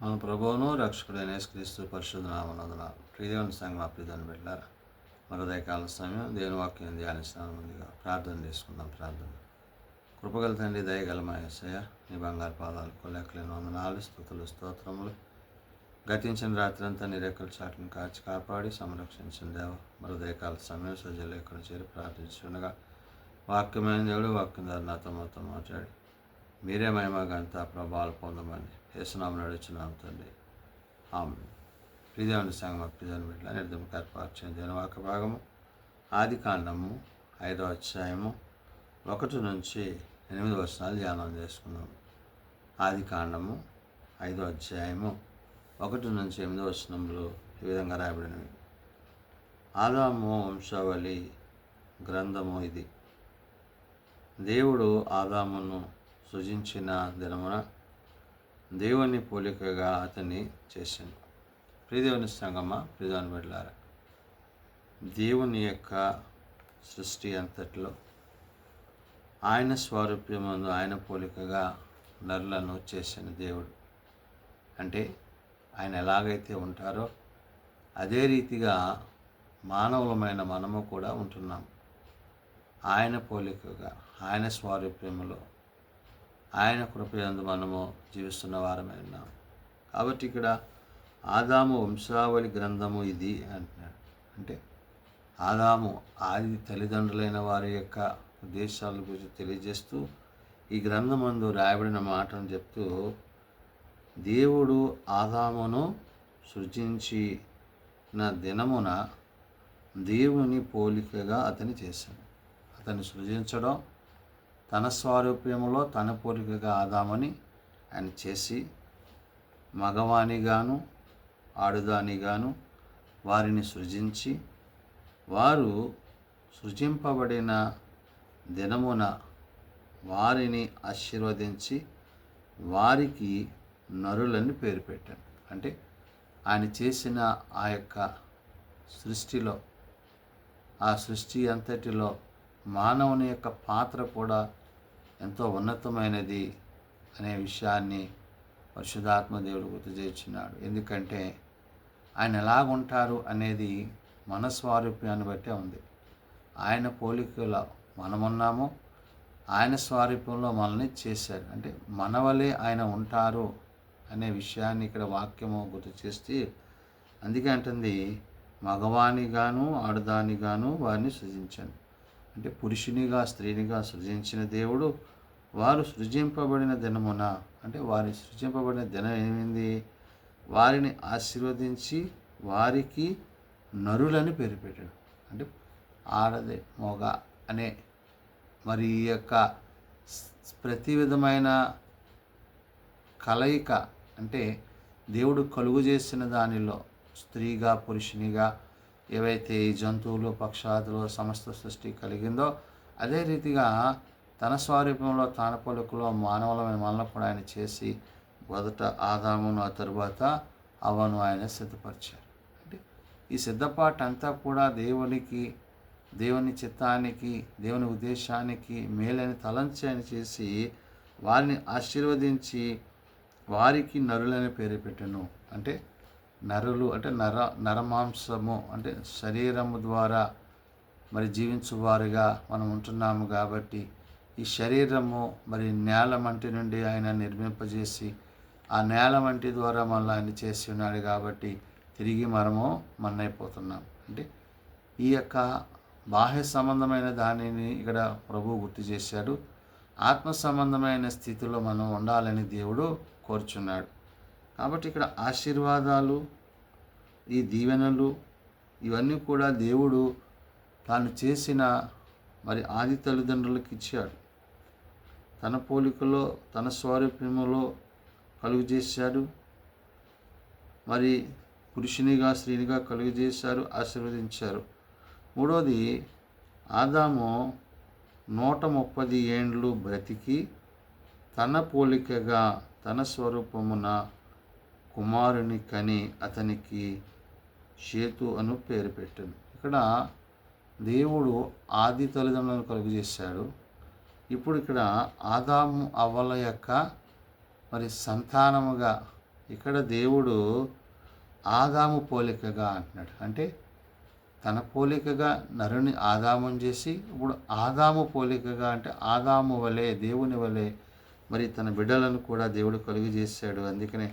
మన ప్రభువును రక్షకుడైన యేసుక్రీస్తు పరిశుద్ధ నామమున ప్రియదేవుని సంగమా ప్రియదని పెట్టారా మరో దయకాల సమయం దేవుని వాక్యం ధ్యానిస్తాను. ముందుగా ప్రార్థన చేసుకుందాం. ప్రార్థన. కృపగల తండ్రి, దయగల మా యేసయ్య, నీ బంగారు పాదాలకు లెక్కలేని వందనాలు, స్తుతులు, స్తోత్రములు. గతించిన రాత్రి అంతా నీ రెక్కల చాటును కాచి కాపాడి సంరక్షించిన దేవ మరో దయకాల సమయం సజ్జలు ఎక్కడ చేరి ప్రార్థించుండగా వాక్యమైన దేవుడు వాక్యం ద్వారా నాతో మాతో మాట్లాడి మీరే మహిమగంత ప్రభావాలు పొందమని యేసునామమున నడుచున్నాం తండ్రి. ఆమె ప్రియదేవుని సంగమ ప్రియదేవుని బిడ్డల నిర్ధమ కర్పార్చిన దినవాక భాగము ఆది కాండము 5వ అధ్యాయము 1 నుంచి 8 వచనాలు ధ్యానం చేసుకున్నాం. ఆది కాండము 5వ అధ్యాయము 1 నుంచి 8 వచనములు ఈ విధంగా రాయబడినవి. ఆదాము వంశావళి గ్రంథము ఇది. దేవుడు ఆదామును సృజించిన దినమున దేవుని పోలికగా అతన్ని చేశాను. ప్రియదేవుని సంగమ ప్రియదేవుని బిడ్డలారా, దేవుని యొక్క సృష్టి అంతట్లో ఆయన స్వరూప్యమందు ఆయన పోలికగా నరులను చేసిన దేవుడు. అంటే ఆయన ఎలాగైతే ఉంటారో అదే రీతిగా మానవులమైన మనము కూడా ఉంటున్నాం. ఆయన పోలికగా ఆయన స్వారూప్యములో ఆయన కృపయందు మనము జీవిస్తున్న వారమే ఉన్నాం. కాబట్టి ఇక్కడ ఆదాము వంశావళి గ్రంథము ఇది అంటున్నాడు. అంటే ఆదాము ఆది తల్లిదండ్రులైన వారి యొక్క ఉద్దేశాల గురించి తెలియజేస్తూ ఈ గ్రంథమందు రాయబడిన మాటను చెప్తూ, దేవుడు ఆదామును సృజించిన దినమున దేవుని పోలికగా అతని చేశాడు. అతన్ని సృజించడం, తన స్వారూప్యములో తన పోలికగా ఆదామని ఆయన చేసి మగవానిగాను ఆడుదానిగాను వారిని సృజించి, వారు సృజింపబడిన దినమున వారిని ఆశీర్వదించి వారికి నరులని పేరు పెట్టాడు. అంటే ఆయన చేసిన ఆ యొక్క సృష్టిలో, ఆ సృష్టి అంతటిలో మానవుని యొక్క పాత్ర కూడా ఎంతో ఉన్నతమైనది అనే విషయాన్ని పరిశుద్ధాత్మ దేవుడు గుర్తు చేస్తున్నాడు. ఎందుకంటే ఆయన ఎలాగుంటారు అనేది మన స్వారూప్యాన్ని బట్టే ఉంది. ఆయన పోలికలో మనమున్నాము, ఆయన స్వారూప్యంలో మనల్ని చేశాడు. అంటే మన వలె ఆయన ఉంటారు అనే విషయాన్ని ఇక్కడ వాక్యము గుర్తు చేస్తే, అందుకే అంటుంది మగవానిగాను ఆడదానిగాను వారిని సృజించాను. అంటే పురుషునిగా స్త్రీనిగా సృజించిన దేవుడు వారు సృజింపబడిన దినమున, అంటే వారి సృజింపబడిన దినం ఏమైంది, వారిని ఆశీర్వదించి వారికి నరులని పేరు పెట్టాడు. అంటే ఆడదే మొగ అనే మరి ఈ యొక్క ప్రతి విధమైన కలయిక, అంటే దేవుడు కలుగు చేసిన దానిలో స్త్రీగా పురుషునిగా ఏవైతే ఈ జంతువులు పక్షాదులు సమస్త సృష్టి కలిగిందో అదే రీతిగా తన స్వారూప్యంలో తన పోలికలో మానవులమైన మనల్ని కూడా ఆయన చేసి మొదట ఆదామును ఆ తరువాత అవ్వను ఆయన సిద్ధపరిచారు. అంటే ఈ సిద్ధపాటు అంతా కూడా దేవుని చిత్తానికి దేవుని ఉద్దేశానికి మేలని తలంచి ఆయన చేసి వారిని ఆశీర్వదించి వారికి నరులని పేరు పెట్టెను. అంటే నరులు అంటే నరమాంసము, అంటే శరీరము ద్వారా మరి జీవించువారుగా మనం ఉంటున్నాము. కాబట్టి ఈ శరీరము మరి నేల మంటి నుండి ఆయన నిర్మింపజేసి ఆ నేల మంటి ద్వారా మనల్ని ఆయన చేసి ఉన్నాడు. కాబట్టి తిరిగి మనము మన్నైపోతున్నాం. అంటే ఈ యొక్క బాహ్య సంబంధమైన దానిని ఇక్కడ ప్రభువు గుర్తు చేశాడు. ఆత్మ సంబంధమైన స్థితిలో మనం ఉండాలని దేవుడు కోరుచున్నాడు. కాబట్టి ఇక్కడ ఆశీర్వాదాలు, ఈ దీవెనలు ఇవన్నీ కూడా దేవుడు తాను చేసిన మరి ఆది తల్లిదండ్రులకు ఇచ్చాడు. తన పోలికలో తన స్వారూప్యములో కలుగు చేశాడు. మరి పురుషునిగా స్త్రీనిగా కలుగు చేశారు, ఆశీర్వదించారు. మూడోది, ఆదాము 130 ఏండ్లు బ్రతికి తన పోలికగా తన స్వరూపమున కుమారుని కని అతనికి షేతు అను పేరు పెట్టాను. ఇక్కడ దేవుడు ఆది తల్లిదండ్రులను కలుగు చేశాడు. ఇప్పుడు ఇక్కడ ఆదాము అవ్వల యొక్క మరి సంతానముగా ఇక్కడ దేవుడు ఆదాము పోలికగా అంటున్నాడు. అంటే తన పోలికగా నరుని ఆదామం చేసి, ఇప్పుడు ఆదాము పోలికగా అంటే ఆదాము వలె, దేవుని వలె మరి తన బిడ్డలను కూడా దేవుడు కలుగు చేశాడు. అందుకనే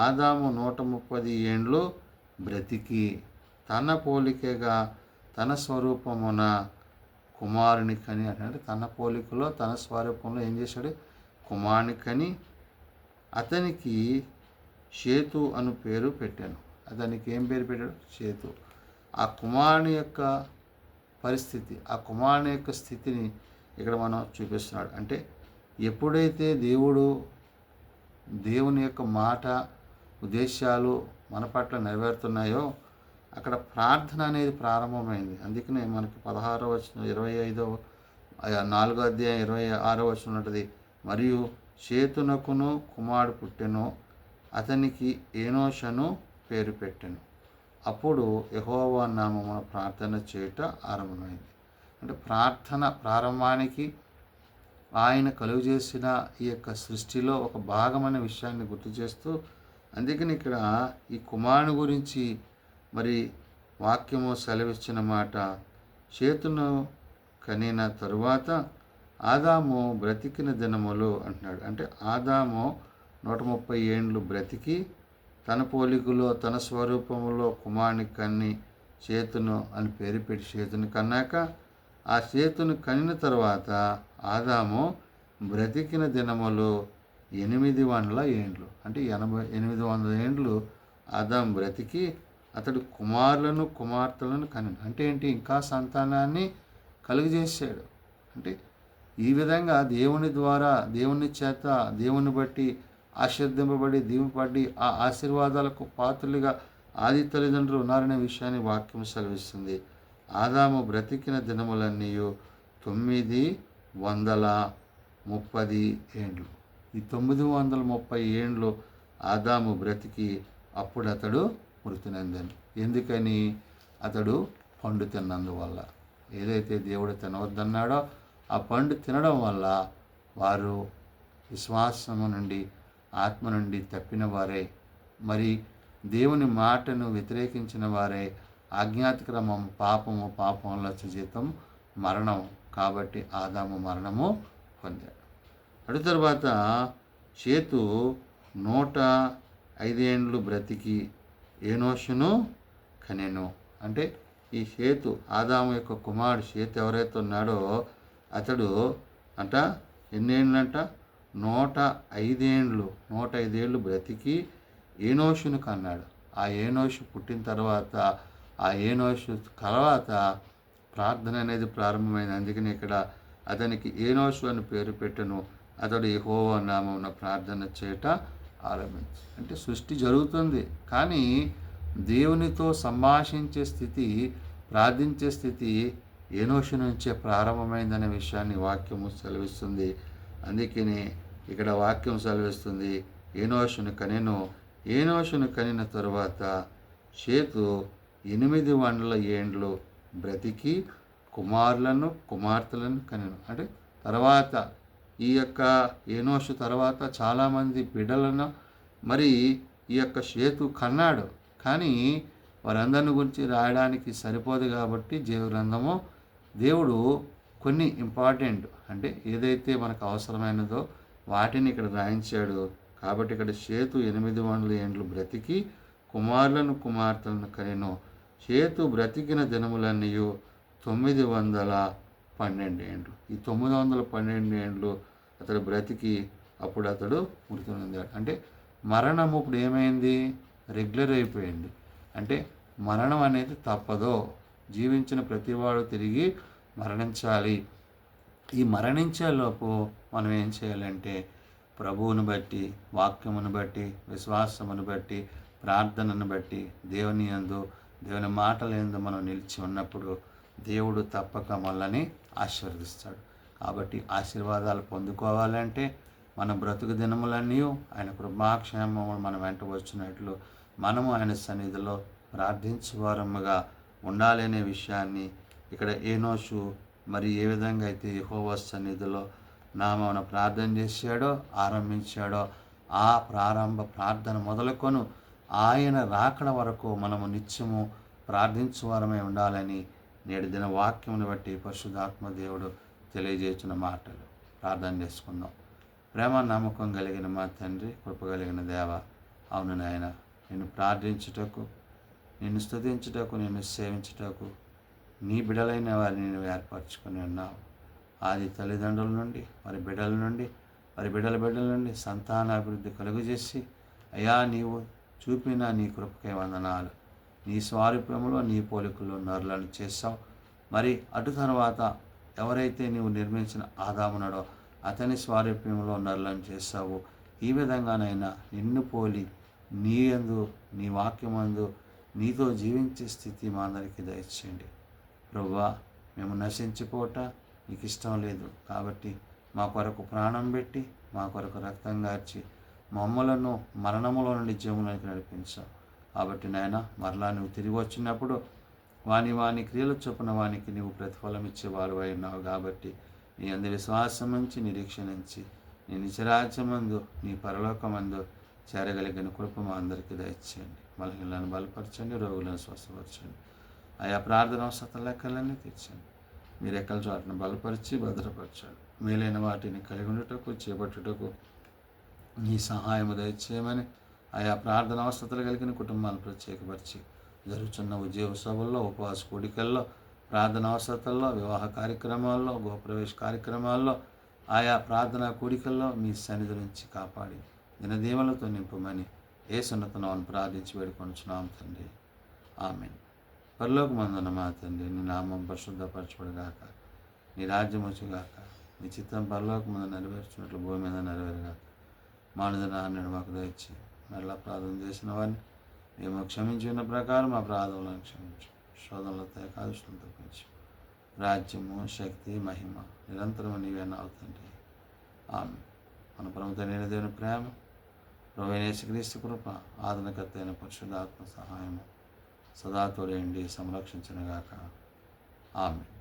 ఆదాము 130 ఏండ్లు బ్రతికి తన పోలికగా తన స్వరూపమున కుమారుని కని అంటే తన పోలికలో తన స్వరూపంలో ఏం చేశాడు? కుమారుని కని అతనికి షేతు అను పేరు పెట్టాను. అతనికి ఏం పేరు పెట్టాడు? షేతు. ఆ కుమారుని యొక్క పరిస్థితి, ఆ కుమారుని యొక్క స్థితిని ఇక్కడ మనం చూపిస్తున్నాడు. అంటే ఎప్పుడైతే దేవుని యొక్క మాట ఉద్దేశాలు మన పట్ల నెరవేరుతున్నాయో అక్కడ ప్రార్థన అనేది ప్రారంభమైంది. అందుకనే మనకి 16వ వచనం 25వ 4వ అధ్యాయం 26వ వచనం ఉంటుంది. మరియు షేతునకును కుమారుడు పుట్టెను, అతనికి ఏనోషను పేరు పెట్టెను. అప్పుడు యెహోవా నామమున ప్రార్థన చేయుట ఆరంభమైంది. అంటే ప్రార్థన ప్రారంభానికి ఆయన కలుగు చేసిన ఈ యొక్క సృష్టిలో ఒక భాగమైన విషయాన్ని గుర్తు చేస్తూ, అందుకని ఇక్కడ ఈ కుమారుని గురించి మరి వాక్యము సెలవిచ్చిన మాట, షేతును కనిన తరువాత ఆదాము బ్రతికిన దినములు అంటున్నాడు. అంటే ఆదాము 130 ఏండ్లు బ్రతికి తన పోలికలో తన స్వరూపములో కుమారుని కన్ని షేతును అని పేరు పెట్టి షేతుని కన్నాక, ఆ షేతును కనిన తర్వాత ఆదాము బ్రతికిన దినములు 800 ఏండ్లు. అంటే 800 ఏండ్లు ఆదాము బ్రతికి అతడు కుమారులను కుమార్తెలను కనిను. అంటే ఏంటి? ఇంకా సంతానాన్ని కలుగజేశాడు. అంటే ఈ విధంగా దేవుని ద్వారా, దేవుని చేత, దేవుని బట్టి ఆశీర్దింపబడి దీవింపబడి ఆ ఆశీర్వాదాలకు పాత్రలుగా ఆది తల్లిదండ్రులు ఉన్నారనే విషయాన్ని వాక్యం సెలవిస్తుంది. ఆదాము బ్రతికిన దినములన్నీ 930 ఏండ్లు. ఈ 930 ఏండ్లు ఆదాము బ్రతికి అప్పుడు అతడు మృతి నొందెను. ఎందుకని? అతడు పండు తిన్నందువల్ల. ఏదైతే దేవుడు తినవద్దన్నాడో ఆ పండు తినడం వల్ల వారు విశ్వాసము నుండి, ఆత్మ నుండి తప్పిన వారే, మరి దేవుని మాటను వ్యతిరేకించిన వారే, ఆజ్ఞాతిక్రమం పాపము, పాపంలో జీతం మరణం. కాబట్టి ఆదాము మరణము పొందాడు. అటు తర్వాత షేతు 105 ఏండ్లు బ్రతికి ఏనోషును కనెను. అంటే ఈ షేతు ఆదాము యొక్క కుమారుడు షేతు ఎవరైతే ఉన్నాడో అతడు అంట ఎన్నేళ్ళంట 105 ఏండ్లు 105 ఏళ్ళు బ్రతికి ఏనోషును కన్నాడు. ఆ ఏనోషు పుట్టిన తర్వాత ఆ ఏనోషు తర్వాత ప్రార్థన అనేది ప్రారంభమైంది. అందుకని ఇక్కడ అతనికి ఏనోషు అని పేరు పెట్టెను. అతడు యెహోవా నామమున ప్రార్థన చేయట ఆరంభించి. అంటే సృష్టి జరుగుతుంది, కానీ దేవునితో సంభాషించే స్థితి, ప్రార్థించే స్థితి ఏనోషు నుంచే ప్రారంభమైందనే విషయాన్ని వాక్యము సెలవిస్తుంది. అందుకని ఇక్కడ వాక్యం సెలవిస్తుంది, ఏనోషును కనెను. ఏనోషును కనిన తరువాత షేతు 800 ఏండ్లు బ్రతికి కుమారులను కుమార్తెలను కనెను. అంటే తర్వాత ఈ యొక్క ఏనోషు తర్వాత చాలామంది బిడ్డలను మరి ఈ యొక్క షేతు కన్నాడు. కానీ వారందరిని గురించి రాయడానికి సరిపోదు కాబట్టి జీవగ్రంథము దేవుడు కొన్ని ఇంపార్టెంట్, అంటే ఏదైతే మనకు అవసరమైనదో వాటిని ఇక్కడ రాయించాడు. కాబట్టి ఇక్కడ షేతు 800 ఏండ్లు బ్రతికి కుమారులను కుమార్తెలను కనెను. షేతు బ్రతికిన దినములన్నీ 912 ఏండ్లు. ఈ 912 ఏండ్లు అతడు బ్రతికి అప్పుడు అతడు మృతి నొందాడు. అంటే మరణం ఇప్పుడు ఏమైంది? రెగ్యులర్ అయిపోయింది. అంటే మరణం అనేది తప్పదో, జీవించిన ప్రతివాడు తిరిగి మరణించాలి. ఈ మరణించేలోపు మనం ఏం చేయాలంటే ప్రభువుని బట్టి, వాక్యమును బట్టి, విశ్వాసమును బట్టి, ప్రార్థనను బట్టి, దేవుని యందు, దేవుని మాటల యందు మనం నిలిచి ఉన్నప్పుడు దేవుడు తప్పక మనల్ని ఆశీర్వదిస్తాడు. కాబట్టి ఆశీర్వాదాలు పొందుకోవాలంటే మన బ్రతుకు దినములన్నీ ఆయన కృపాక్షేమములు మన వెంట వచ్చినట్లు మనము ఆయన సన్నిధిలో ప్రార్థించువారముగా ఉండాలనే విషయాన్ని ఇక్కడ ఏనోషు మరి ఏ విధంగా అయితే యెహోవా సన్నిధిలో నామమున ప్రార్థన చేశాడో, ఆరంభించాడో, ఆ ప్రారంభ ప్రార్థన మొదలుకొను ఆయన రాకడ వరకు మనము నిత్యము ప్రార్థించువారమై ఉండాలని నేటి దిన వాక్యమును బట్టి పరిశుద్ధాత్మ దేవుడు తెలియజేసిన మాటలు. ప్రార్థన చేసుకుందాం. ప్రేమ నమ్మకం కలిగిన మా తండ్రి, కృప కలిగిన దేవ, అవును నాయన, నిన్ను ప్రార్థించుటకు, నిన్ను స్తుతించుటకు, నిన్ను సేవించుటకు నీ బిడలైన వారిని నువ్వు ఏర్పరచుకొని ఉన్నావు. ఆది తల్లిదండ్రుల నుండి, వారి బిడ్డల నుండి, వారి బిడ్డల నుండి సంతానాభివృద్ధి కలుగజేసి, అయ్యా నీవు చూపిన నీ కృపకై వందనాలు. నీ స్వారూప్యములో నీ పోలికలో నరులను చేశావు. మరి అటు తర్వాత ఎవరైతే నీవు నిర్మించిన ఆదామునడో అతని స్వారూప్యంలో నరులను చేశావు. ఈ విధంగానైనా నిన్ను పోలి నీ యందు, నీ వాక్యమందు నీతో జీవించే స్థితి మా అందరికీ దయచేయండి. ప్రభువా, మేము నశించిపోవట నీకు ఇష్టం లేదు. కాబట్టి మా కొరకు ప్రాణం పెట్టి, మా కొరకు రక్తం గార్చి మమ్మలను మరణములో నుండి జీవములోనికి నడిపించావు. కాబట్టి నాయన, మరలా నువ్వు తిరిగి వచ్చినప్పుడు వాని క్రియల చొప్పున వానికి నీవు ప్రతిఫలం ఇచ్చేవాడు అయినావు. కాబట్టి నీ అందు విశ్వాసం ఉంచి, నిరీక్షణ ఉంచి, నీ నిజరాజ్యమందు, నీ పరలోకమందు చేరగలిగిన కృప మా అందరికీ దయచేయండి. బలహీనలను బలపరచండి, రోగులను స్వస్థపరచండి. ఆయా ప్రార్థన అవసరం లెక్కలన్నీ తీర్చండి. మీ రెక్కల చోటను బలపరిచి భద్రపరచండి. మేలైన వాటిని కలిగి ఉండుటకు, చేపట్టుటకు నీ సహాయము దయచేయమని ఆయా ప్రార్థన అవసరతలు కలిగిన కుటుంబాలను ప్రత్యేకపరిచి జరుగుతున్న ఉద్యోగ సభల్లో, ఉపవాస కూడికల్లో, ప్రార్థన అవసరతల్లో, వివాహ కార్యక్రమాల్లో, గృహప్రవేశ కార్యక్రమాల్లో, ఆయా ప్రార్థనా కూడికల్లో మీ సన్నిధి నుంచి కాపాడి దినదీవలతో నింపమని యేసునామమున ప్రార్థించి వేడుకొనుచున్నాము తండ్రి. ఆమేన్. పరలోకమందున్న మా తండ్రి, నీ నామం పరిశుద్ధపరచబడుగాక, నీ రాజ్యం వచ్చుగాక, నీ చిత్తం పరలోకమందు నెరవేర్చినట్లు భూమి మీద నెరవేరుగాక. మానదనాన్ని మాకు దయచి మరలా ప్రార్థన చేసిన వారిని మేము క్షమించిన ప్రకారం మా ప్రార్థనలను క్షమించు. శోధనలతో కాలుష్యం తప్పించు. రాజ్యము, శక్తి, మహిమ నిరంతరం నీవే అవుతుంది. ఆమె మన ప్రభుత్వ దేవుని ప్రేమ, ప్రభువైన యేసుక్రీస్తు కృప, ఆదరణకర్త అయిన పరిశుద్ధాత్మ సహాయము సదా తోడేండి సంరక్షించునుగాక. ఆమెన్.